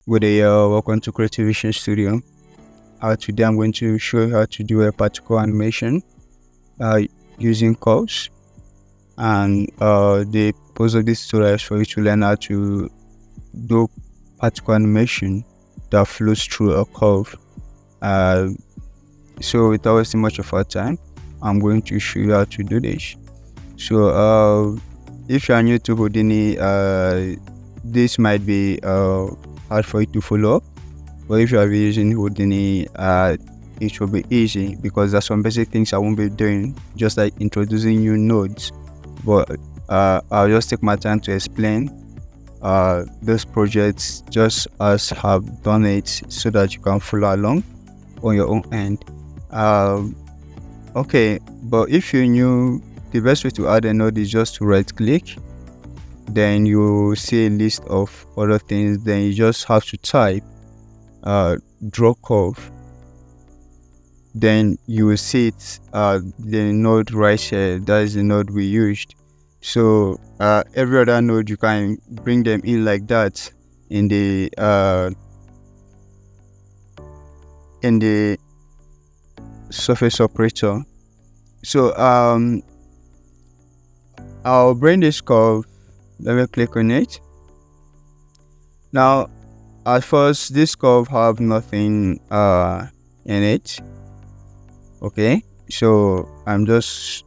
with a welcome to Creative Vision Studio. Today I'm going to show you how to do a particle animation uh, using curves. And the purpose of this tutorial is for you to learn how to do particle animation that flows through a curve. So without wasting much of our time, I'm going to show you how to do this. So if you are new to Houdini, this might be hard for you to follow up, but if you are using Houdini, it will be easy because there's some basic things I won't be doing, just like introducing new nodes. But I'll just take my time to explain those projects just as have done it, so that you can follow along on your own end. Okay, but if you're new, the best way to add a node is just to right click, then you see a list of other things. Then you just have to type draw curve, then you will see it, the node right here. That is the node we used. So every other node you can bring them in like that in the surface operator. So I'll bring this curve. Let me click on it. Now at first this curve have nothing in it. Okay, so I'm just,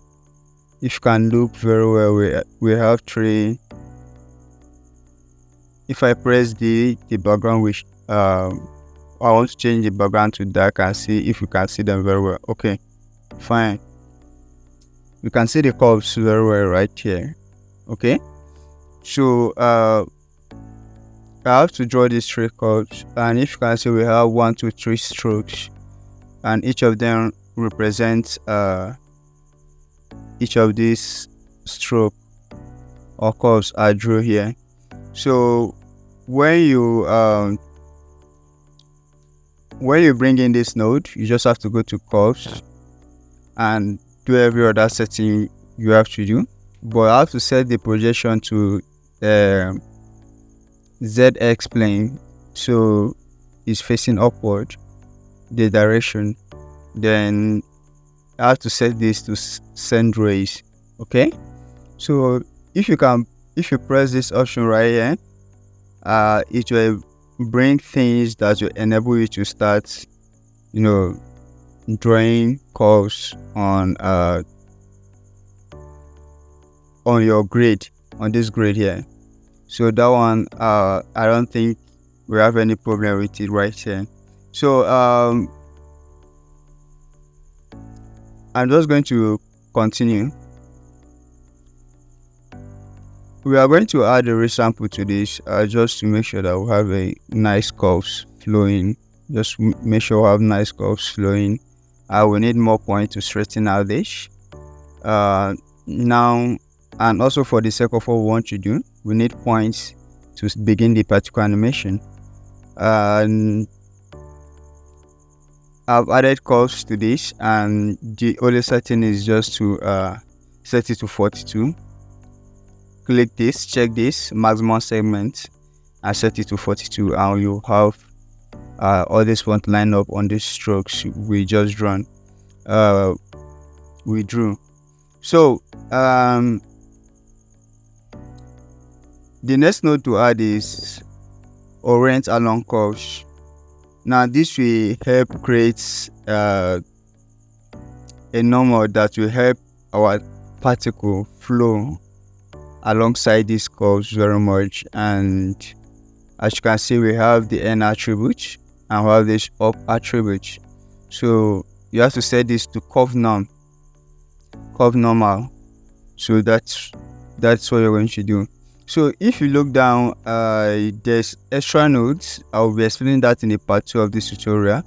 if you can look very well, we have three. If I press the background, which I want to change the background to dark and see if you can see them very well. Okay, fine. You can see the curves very well right here. Okay, so I have to draw these three curves, and if you can see, we have 1, 2, 3 strokes, and each of them represents each of these stroke or curves I drew here. So when you bring in this node, you just have to go to curves and do every other setting you have to do. But I have to set the projection to ZX plane, so it's facing upward, the direction. Then I have to set this to send rays. Okay, so if you press this option right here, it will bring things that will enable you to start, drawing curves on your grid, on this grid here. So that one, I don't think we have any problem with it right here. So I'm just going to continue. We are going to add a resample to this, just to make sure that we have a nice curves flowing. Just make sure we have nice curves flowing. We need more points to straighten out this. Now, and also for the sake of what we want to do, we need points to begin the particle animation. And I've added curves to this, and the only setting is just to set it to 42. Click this, check this maximum segment, and set it to 42, and you have all this one line up on these strokes we just drew. So the next node to add is orient along curves. Now this will help create a normal that will help our particle flow alongside these curves very much. And as you can see, we have the N attribute and we have this up attribute. So you have to set this to curve normal. So that's what you're going to do. So if you look down, there's extra nodes. I'll be explaining that in the part 2 of this tutorial,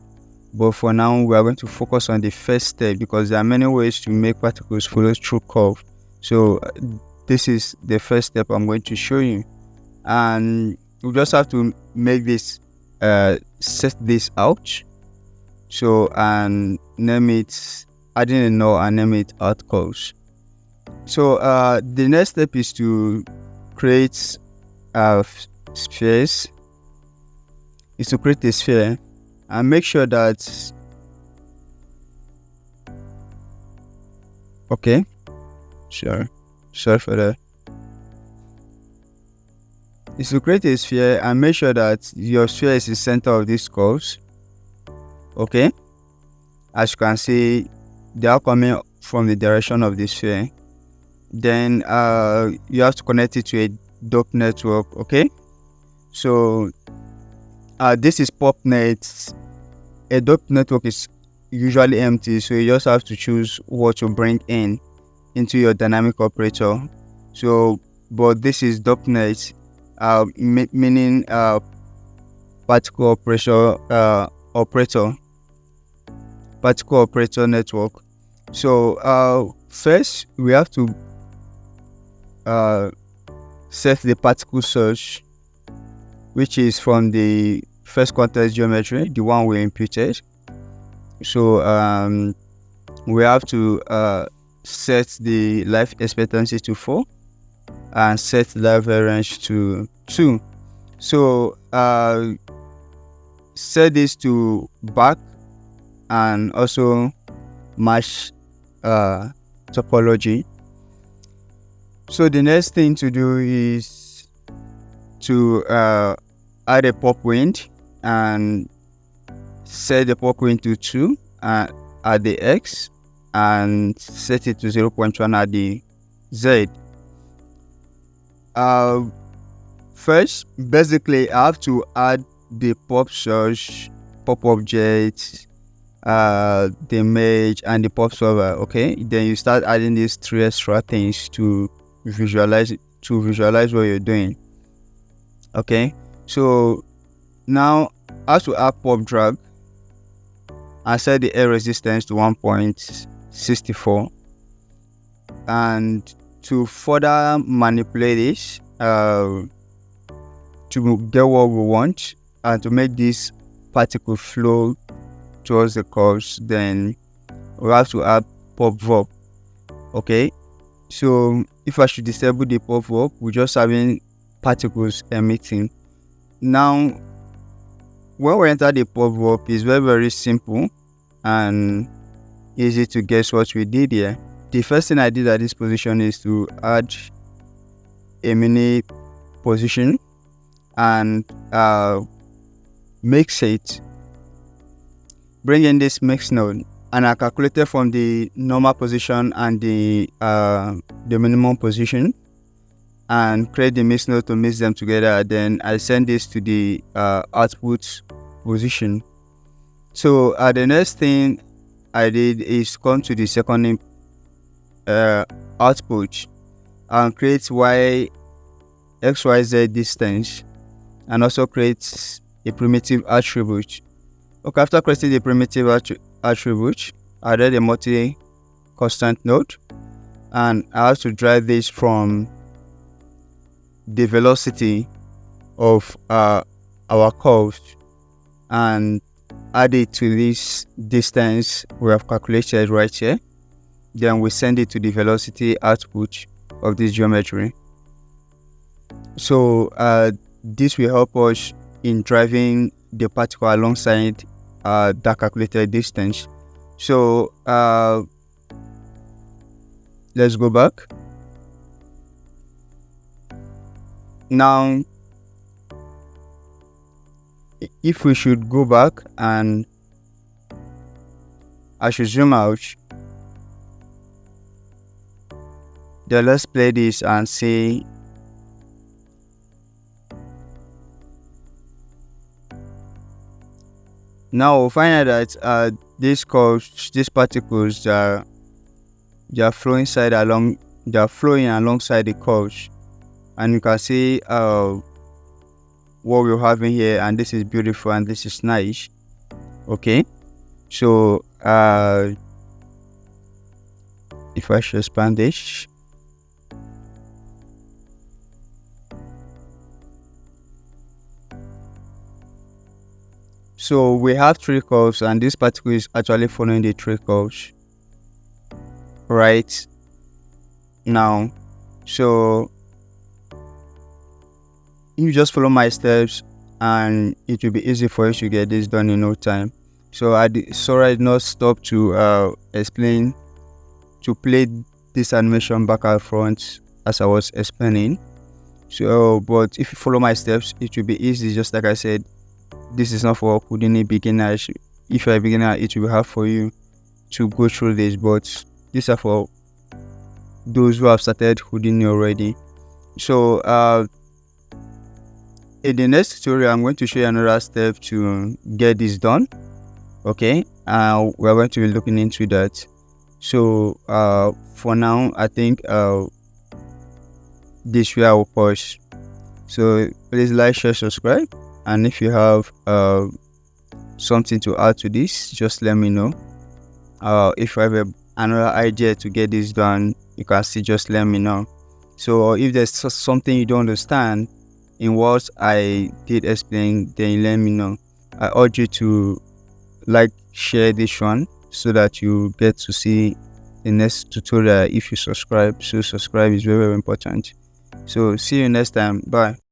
but for now we are going to focus on the first step, because there are many ways to make particles follow through curve. So this is the first step I'm going to show you, and you just have to make this set this out. So and name it, adding a null and name it out curves. So the next step is to create spheres is to create a sphere and make sure that, okay, sorry for that. Is to create a sphere and make sure that your sphere is the center of these curves. Okay, as you can see, they are coming from the direction of the sphere. Then you have to connect it to a dope network. Okay, so this is popnet. A dope network is usually empty, so you just have to choose what to bring in into your dynamic operator. So but this is dopnet, meaning particle operator network. So first we have to set the particle source, which is from the first context geometry, the one we imputed. So we have to set the life expectancy to 4 and set life variance to 2. So set this to back and also match topology. So the next thing to do is to add a pop wind and set the pop wind to 2 at the X and set it to 0.1 at the Z. First, basically, I have to add the pop source, pop object, the image, and the pop solver. Okay, then you start adding these 3 extra things to visualize what you're doing. Okay, so now I have to add pop drag and set the air resistance to 1.64, and to further manipulate this to get what we want and to make this particle flow towards the curves, then we have to add pop verb. Okay, so if I should disable the pop verb, we're just having particles emitting. Now when we enter the pop verb, it's very simple and easy to guess what we did here. The first thing I did at this position is to add a mini position and mix it. Bring in this mix node, and I calculated from the normal position and the minimum position and create the mix node to mix them together. Then I send this to the output position. So the next thing I did is come to the second output and create xyz distance and also create a primitive attribute. Okay, after creating the primitive attribute, I added a multi-constant node, and I have to drive this from the velocity of our curve and add it to this distance we have calculated right here. Then we send it to the velocity output of this geometry. So this will help us in driving the particle alongside that calculated distance. So let's go back. Now if we should go back and I should zoom out, then let's play this and see. Now we'll find out that these particles they are flowing alongside the curves, and you can see what we're having here, and this is beautiful and this is nice. Okay, so if I should expand this, so we have 3 curves, and this particle is actually following the 3 curves right now. So you just follow my steps and it will be easy for you to get this done in no time. So I did not stop to explain, to play this animation back and front as I was explaining. So, but if you follow my steps, it will be easy. Just like I said, this is not for Houdini beginners. If you're a beginner, it will be hard for you to go through this, but these are for those who have started Houdini already. So, in the next tutorial, I'm going to show you another step to get this done. Okay, we're going to be looking into that. So, for now, I think this way I will pause. So please like, share, subscribe, and if you have something to add to this, just let me know. If you have another idea to get this done, you can still just let me know. So if there's something you don't understand in what I did explain, then you let me know. I urge you to like, share this one so that you get to see the next tutorial if you subscribe. So subscribe is very, very important. So see you next time. Bye.